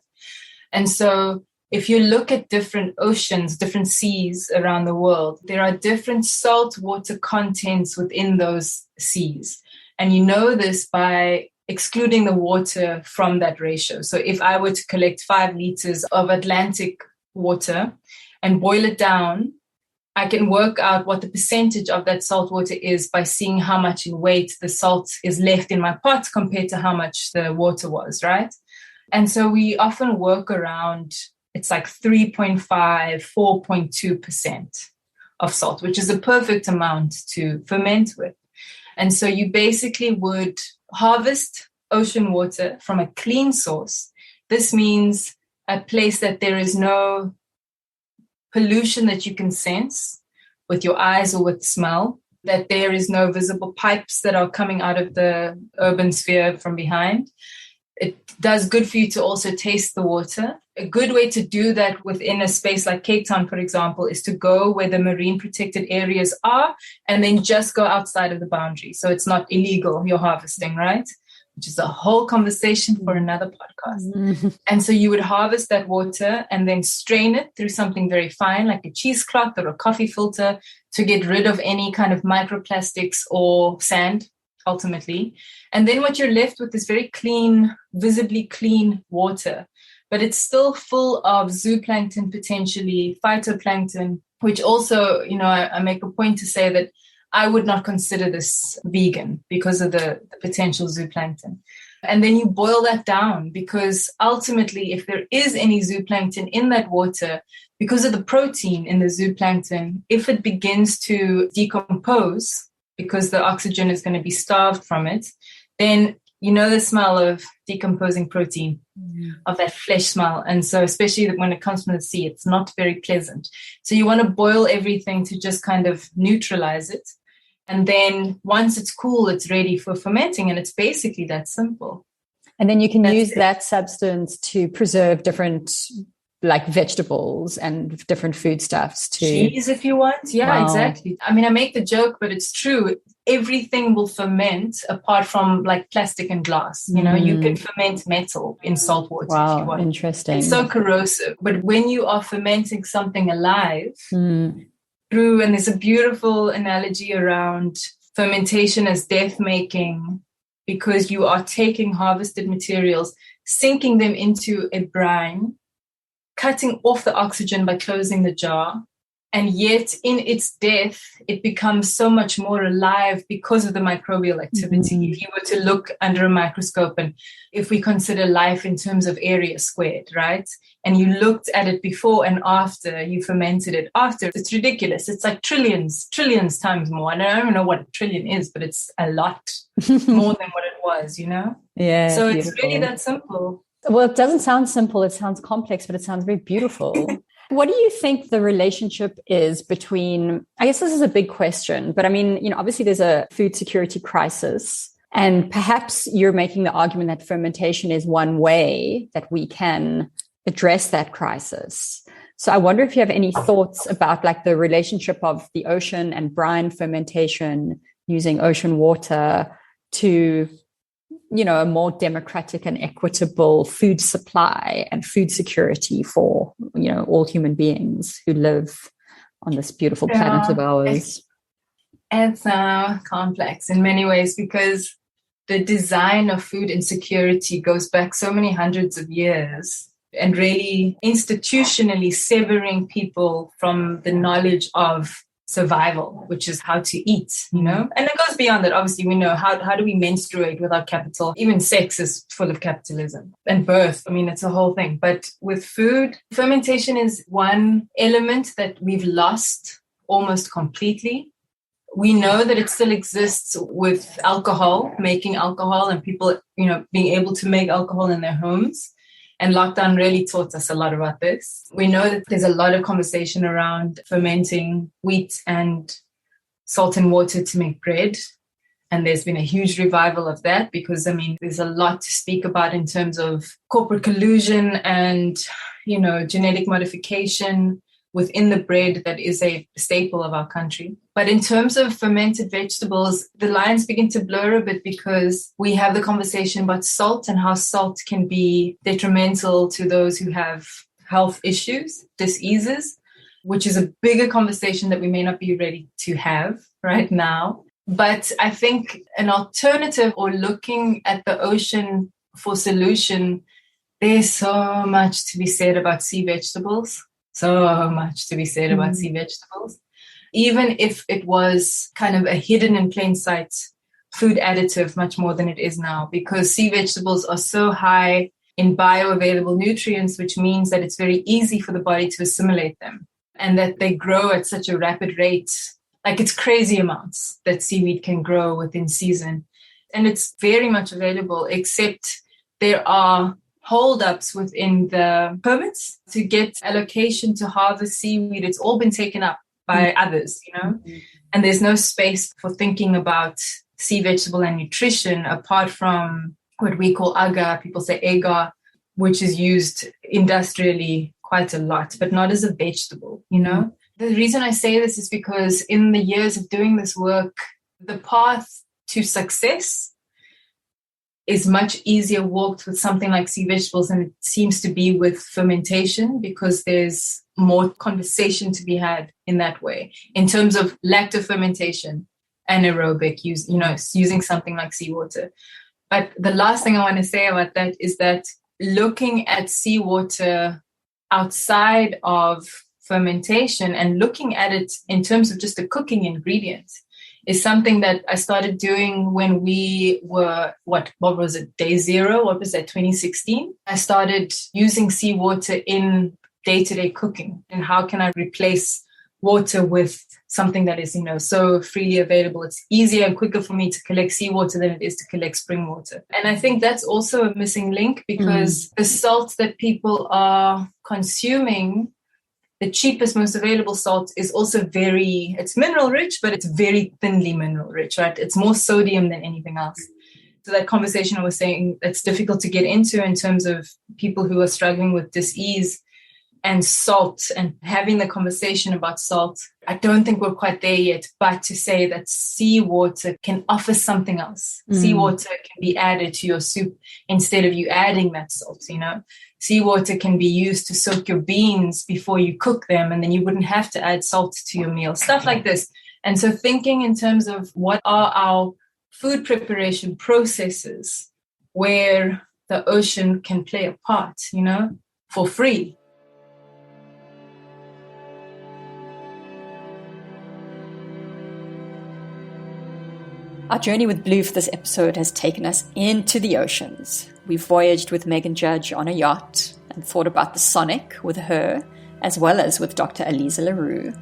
And so if you look at different oceans, different seas around the world, there are different salt water contents within those seas. And you know this by excluding the water from that ratio. So if I were to collect 5 liters of Atlantic water and boil it down, I can work out what the percentage of that salt water is by seeing how much in weight the salt is left in my pot compared to how much the water was, right? And so we often work around, it's like 3.5, 4.2% of salt, which is a perfect amount to ferment with. And so you basically would harvest ocean water from a clean source. This means a place that there is no pollution that you can sense with your eyes or with smell, that there is no visible pipes that are coming out of the urban sphere from behind. It does good for you to also taste the water. A good way to do that within a space like Cape Town, for example, is to go where the marine protected areas are and then just go outside of the boundary. So it's not illegal, you're harvesting, right? Which is a whole conversation for another podcast. Mm-hmm. And so you would harvest that water and then strain it through something very fine, like a cheesecloth or a coffee filter, to get rid of any kind of microplastics or sand, ultimately. And then what you're left with is very clean, visibly clean water. But it's still full of zooplankton, potentially, phytoplankton, which also, you know, I make a point to say that I would not consider this vegan because of the potential zooplankton. And then you boil that down because ultimately, if there is any zooplankton in that water, because of the protein in the zooplankton, if it begins to decompose, because the oxygen is going to be starved from it, then you know the smell of decomposing protein, of that flesh smell. And so especially when it comes from the sea, it's not very pleasant. So you want to boil everything to just kind of neutralize it. And then once it's cool, it's ready for fermenting. And it's basically that simple. And then you can use that substance to preserve different, like, vegetables and different foodstuffs too. Cheese if you want. Yeah, wow. Exactly. I mean, I make the joke, but it's true. Everything will ferment apart from like plastic and glass. You know, you can ferment metal in salt water if you want. Interesting. It's so corrosive. But when you are fermenting something alive, and there's a beautiful analogy around fermentation as death making, because you are taking harvested materials, sinking them into a brine, cutting off the oxygen by closing the jar. And yet in its death, it becomes so much more alive because of the microbial activity. If you were to look under a microscope, and if we consider life in terms of area squared, right? And you looked at it before and after you fermented it after, it's ridiculous. It's like trillions times more. And I don't know what a trillion is, but it's a lot more than what it was, you know? Yeah. So beautiful. It's really that simple. Well, it doesn't sound simple. It sounds complex, but it sounds very beautiful. What do you think the relationship is between, I guess this is a big question, but I mean, you know, obviously there's a food security crisis, and perhaps you're making the argument that fermentation is one way that we can address that crisis. So I wonder if you have any thoughts about like the relationship of the ocean and brine fermentation using ocean water to, you know, a more democratic and equitable food supply and food security for, you know, all human beings who live on this beautiful planet of ours. It's complex in many ways because the design of food insecurity goes back so many hundreds of years, and really institutionally severing people from the knowledge of survival, which is how to eat, you know? And it goes beyond that. Obviously, we know how do we menstruate without capital? Even sex is full of capitalism, and birth. I mean, it's a whole thing. But with food, fermentation is one element that we've lost almost completely. We know that it still exists with alcohol, making alcohol, and people, you know, being able to make alcohol in their homes. And lockdown really taught us a lot about this. We know that there's a lot of conversation around fermenting wheat and salt and water to make bread. And there's been a huge revival of that because, I mean, there's a lot to speak about in terms of corporate collusion and, you know, genetic modification within the bread that is a staple of our country. But in terms of fermented vegetables, the lines begin to blur a bit because we have the conversation about salt and how salt can be detrimental to those who have health issues, diseases, which is a bigger conversation that we may not be ready to have right now. But I think an alternative, or looking at the ocean for solution, there's so much to be said about sea vegetables. So much to be said about sea vegetables. Even if it was kind of a hidden in plain sight food additive much more than it is now, because sea vegetables are so high in bioavailable nutrients, which means that it's very easy for the body to assimilate them, and that they grow at such a rapid rate. Like, it's crazy amounts that seaweed can grow within season. And it's very much available, except there are holdups within the permits to get allocation to harvest seaweed. It's all been taken up by others, and there's no space for thinking about sea vegetable and nutrition apart from what we call agar. People say agar, which is used industrially quite a lot, but not as a vegetable, The reason I say this is because in the years of doing this work, the path to success is much easier walked with something like sea vegetables than it seems to be with fermentation, because there's more conversation to be had in that way in terms of lactofermentation, anaerobic, using something like seawater. But the last thing I want to say about that is that looking at seawater outside of fermentation and looking at it in terms of just a cooking ingredient is something that I started doing when we were, what was it, day zero? What was that, 2016? I started using seawater in day-to-day cooking. And how can I replace water with something that is, so freely available? It's easier and quicker for me to collect seawater than it is to collect spring water. And I think that's also a missing link, because the salt that people are consuming, the cheapest, most available salt, is also it's mineral rich, but it's very thinly mineral rich, right? It's more sodium than anything else. So that conversation I was saying, that's difficult to get into in terms of people who are struggling with dis-ease and salt, and having the conversation about salt. I don't think we're quite there yet, but to say that seawater can offer something else. Seawater can be added to your soup instead of you adding that salt, Seawater can be used to soak your beans before you cook them, and then you wouldn't have to add salt to your meal, stuff like this. And so thinking in terms of what are our food preparation processes where the ocean can play a part, for free. Our journey with Blue for this episode has taken us into the oceans. We've voyaged with Meghan Judge on a yacht and thought about the sonic with her, as well as with Dr. Aliza le Roux.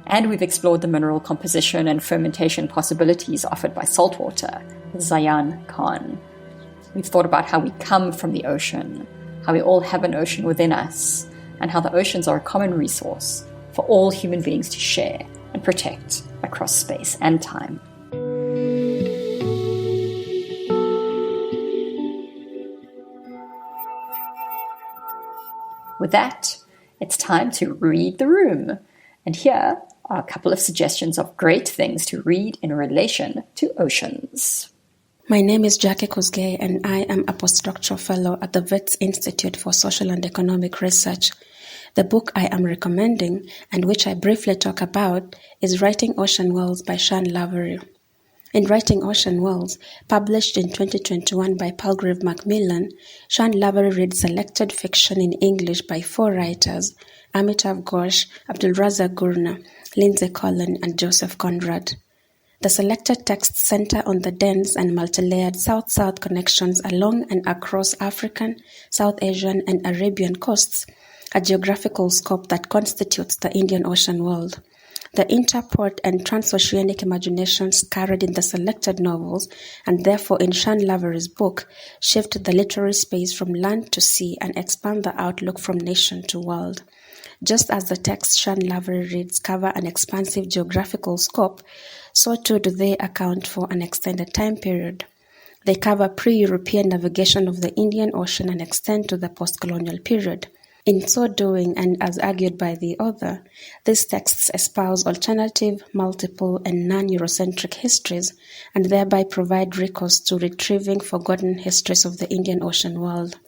And we've explored the mineral composition and fermentation possibilities offered by saltwater with Zayan Khan. We've thought about how we come from the ocean, how we all have an ocean within us, and how the oceans are a common resource for all human beings to share and protect across space and time. With that, it's time to read the room. And here are a couple of suggestions of great things to read in relation to oceans. My name is Jackie Kuzgay, and I am a postdoctoral fellow at the Wits Institute for Social and Economic Research. The book I am recommending, and which I briefly talk about, is Writing Ocean Wells by Sean Lavery. In Writing Ocean Wells, published in 2021 by Palgrave Macmillan, Sean Lavery reads selected fiction in English by 4 writers, Amitav Ghosh, Abdulrazak Gurna, Lindsay Collin, and Joseph Conrad. The selected texts center on the dense and multi-layered South-South connections along and across African, South Asian, and Arabian coasts, a geographical scope that constitutes the Indian Ocean world. The interport and transoceanic imaginations carried in the selected novels, and therefore in Sean Lavery's book, shift the literary space from land to sea and expand the outlook from nation to world. Just as the texts Sean Lavery reads cover an expansive geographical scope, so too do they account for an extended time period. They cover pre-European navigation of the Indian Ocean and extend to the post-colonial period. In so doing, and as argued by the author, these texts espouse alternative, multiple, and non-Eurocentric histories, and thereby provide recourse to retrieving forgotten histories of the Indian Ocean world.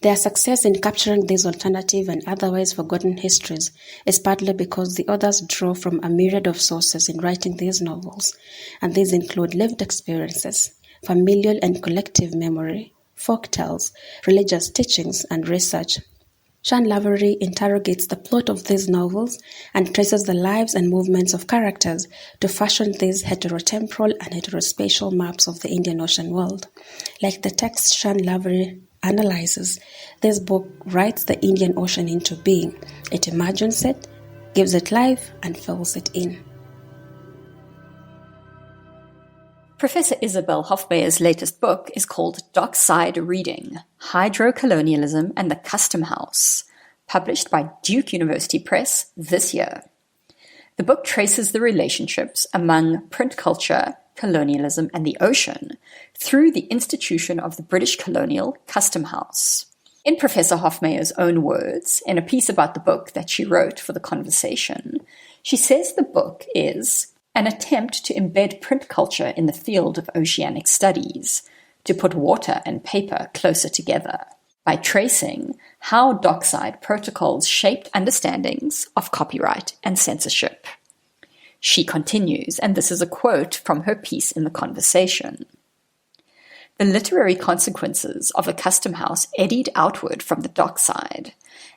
Their success in capturing these alternative and otherwise forgotten histories is partly because the authors draw from a myriad of sources in writing these novels, and these include lived experiences, familial and collective memory, folktales, religious teachings, and research. Sean Lavery interrogates the plot of these novels and traces the lives and movements of characters to fashion these heterotemporal and heterospatial maps of the Indian Ocean world. Like the text Sean Lavery analyzes, this book writes the Indian Ocean into being. It imagines it, gives it life, and fills it in. Professor Isabel Hofmeyer's latest book is called Dockside Reading, Hydrocolonialism and the Custom House, published by Duke University Press this year. The book traces the relationships among print culture, colonialism, and the ocean through the institution of the British colonial Custom House. In Professor Hofmeyer's own words, in a piece about the book that she wrote for the conversation, she says the book is an attempt to embed print culture in the field of oceanic studies, to put water and paper closer together, by tracing how dockside protocols shaped understandings of copyright and censorship. She continues, and this is a quote from her piece in the conversation. The literary consequences of a custom house eddied outward from the dockside,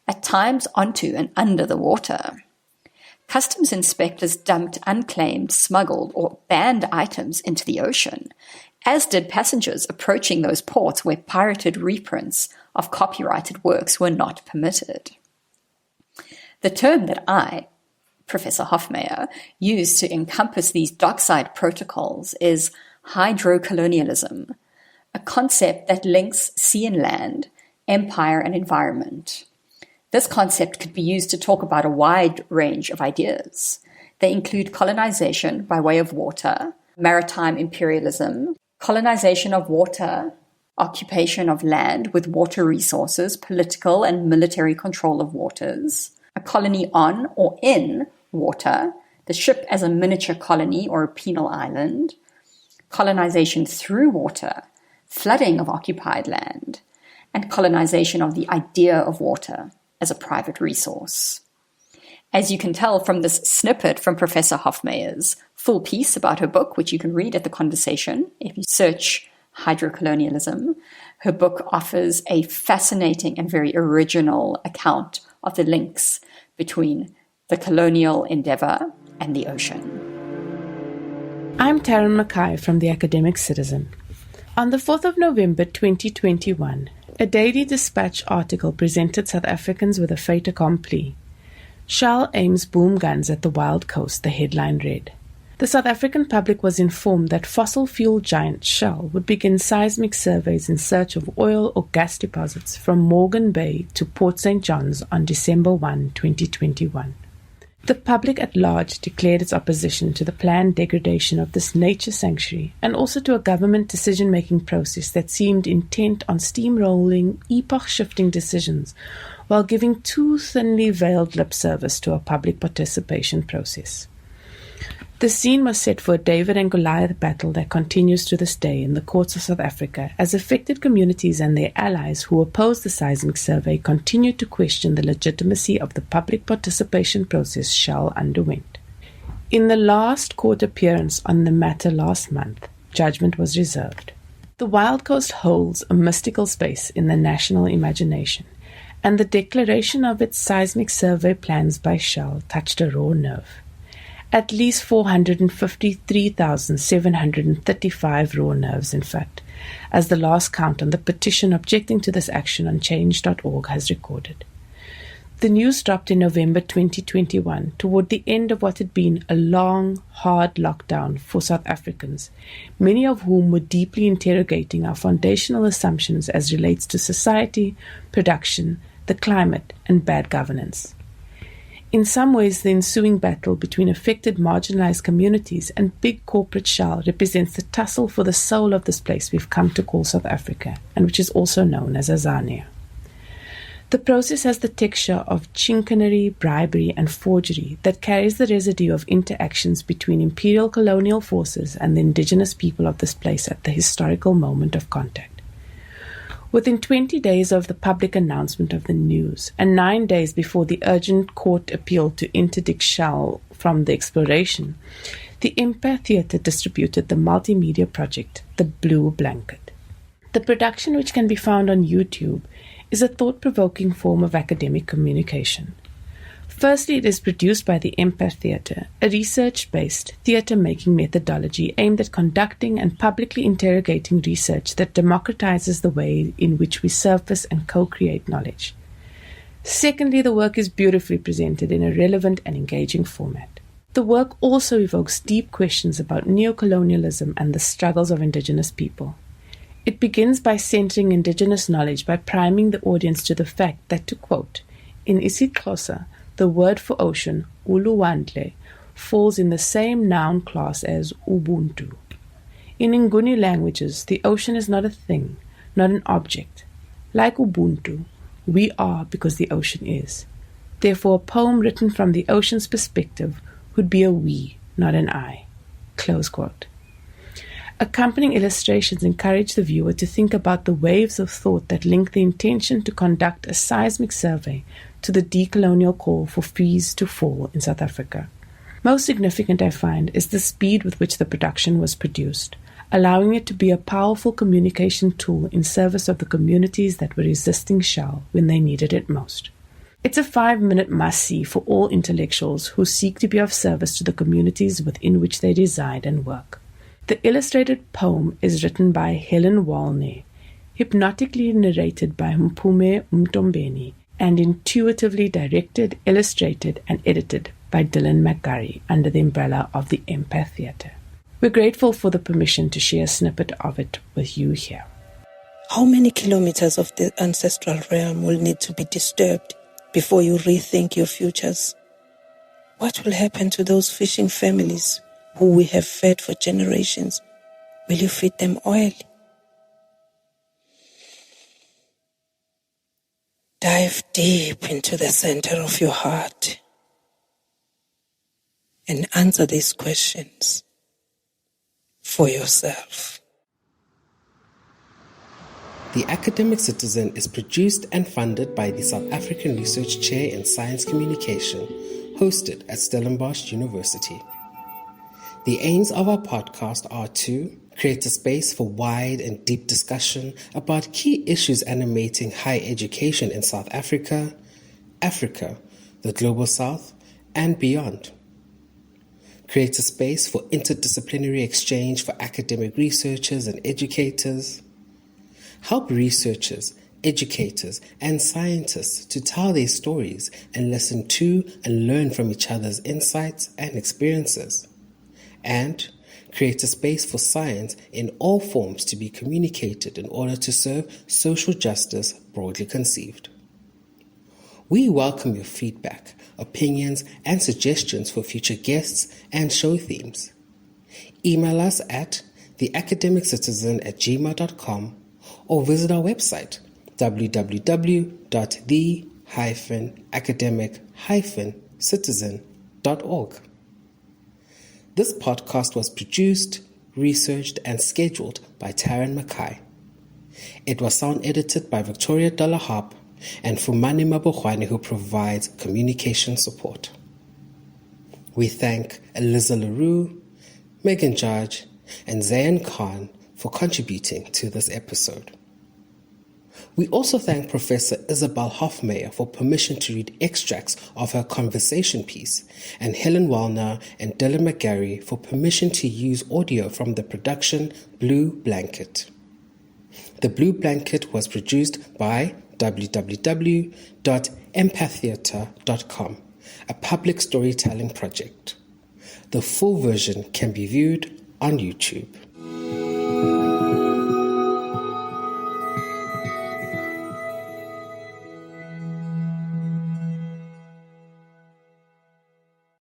at times onto and under the water. Customs inspectors dumped unclaimed, smuggled, or banned items into the ocean, as did passengers approaching those ports where pirated reprints of copyrighted works were not permitted. The term that I, Professor Hofmeyer, used to encompass these dockside protocols is hydrocolonialism, a concept that links sea and land, empire and environment. This concept could be used to talk about a wide range of ideas. They include colonization by way of water, maritime imperialism, colonization of water, occupation of land with water resources, political and military control of waters, a colony on or in water, the ship as a miniature colony or a penal island, colonization through water, flooding of occupied land, and colonization of the idea of water as a private resource. As you can tell from this snippet from Professor Hofmeyer's full piece about her book, which you can read at the conversation if you search hydrocolonialism, her book offers a fascinating and very original account of the links between the colonial endeavor and the ocean. I'm Taryn Mackay from the Academic Citizen. On the 4th of November 2021, a Daily Dispatch article presented South Africans with a fait accompli. Shell aims boom guns at the Wild Coast, the headline read. The South African public was informed that fossil fuel giant Shell would begin seismic surveys in search of oil or gas deposits from Morgan Bay to Port St. John's on December 1, 2021. The public at large declared its opposition to the planned degradation of this nature sanctuary and also to a government decision-making process that seemed intent on steamrolling epoch-shifting decisions while giving too thinly veiled lip service to a public participation process. The scene was set for a David and Goliath battle that continues to this day in the courts of South Africa as affected communities and their allies who opposed the seismic survey continue to question the legitimacy of the public participation process Shell underwent. In the last court appearance on the matter last month, judgment was reserved. The Wild Coast holds a mystical space in the national imagination, and the declaration of its seismic survey plans by Shell touched a raw nerve. At least 453,735 raw nerves, in fact, as the last count on the petition objecting to this action on change.org has recorded. The news dropped in November 2021, toward the end of what had been a long, hard lockdown for South Africans, many of whom were deeply interrogating our foundational assumptions as relates to society, production, the climate, and bad governance. In some ways, the ensuing battle between affected marginalized communities and big corporate Shell represents the tussle for the soul of this place we've come to call South Africa, and which is also known as Azania. The process has the texture of chicanery, bribery, and forgery that carries the residue of interactions between imperial colonial forces and the indigenous people of this place at the historical moment of contact. Within 20 days of the public announcement of the news, and 9 days before the urgent court appeal to interdict Shell from the exploration, the Ep4 Theatre distributed the multimedia project, The Blue Blanket. The production, which can be found on YouTube, is a thought-provoking form of academic communication. Firstly, it is produced by the Ep4 Theatre, a research-based theatre-making methodology aimed at conducting and publicly interrogating research that democratizes the way in which we surface and co-create knowledge. Secondly, the work is beautifully presented in a relevant and engaging format. The work also evokes deep questions about neocolonialism and the struggles of indigenous people. It begins by centering indigenous knowledge by priming the audience to the fact that, to quote, in isiXhosa, the word for ocean, uluwandle, falls in the same noun class as ubuntu. In Nguni languages, the ocean is not a thing, not an object. Like ubuntu, we are because the ocean is. Therefore, a poem written from the ocean's perspective would be a we, not an I. Close quote. Accompanying illustrations encourage the viewer to think about the waves of thought that link the intention to conduct a seismic survey to the decolonial call for fees to fall in South Africa. Most significant, I find, is the speed with which the production was produced, allowing it to be a powerful communication tool in service of the communities that were resisting Shell when they needed it most. It's a 5-minute must-see for all intellectuals who seek to be of service to the communities within which they reside and work. The illustrated poem is written by Helen Walne, hypnotically narrated by Mpumi Mtombeni, and intuitively directed, illustrated, and edited by Dylan McGarry under the umbrella of the Ep4 Theatre. We're grateful for the permission to share a snippet of it with you here. How many kilometers of the ancestral realm will need to be disturbed before you rethink your futures? What will happen to those fishing families who we have fed for generations? Will you feed them oil? Dive deep into the center of your heart and answer these questions for yourself. The Academic Citizen is produced and funded by the South African Research Chair in Science Communication, hosted at Stellenbosch University. The aims of our podcast are to create a space for wide and deep discussion about key issues animating higher education in South Africa, Africa, the Global South, and beyond. Create a space for interdisciplinary exchange for academic researchers and educators. Help researchers, educators, and scientists to tell their stories and listen to and learn from each other's insights and experiences. And create a space for science in all forms to be communicated in order to serve social justice broadly conceived. We welcome your feedback, opinions, and suggestions for future guests and show themes. Email us at theacademiccitizen@gmail.com or visit our website www.the-academic-citizen.org. This podcast was produced, researched, and scheduled by Taryn Mackay. It was sound edited by Victoria Dolahab and Fumani Mabukhwane, who provides communication support. We thank Aliza le Roux, Meghan Judge, and Zayan Khan for contributing to this episode. We also thank Professor Isabel Hofmeyer for permission to read extracts of her conversation piece, and Helen Wallner and Dylan McGarry for permission to use audio from the production Blue Blanket. The Blue Blanket was produced by www.empaththeatre.com, a public storytelling project. The full version can be viewed on YouTube.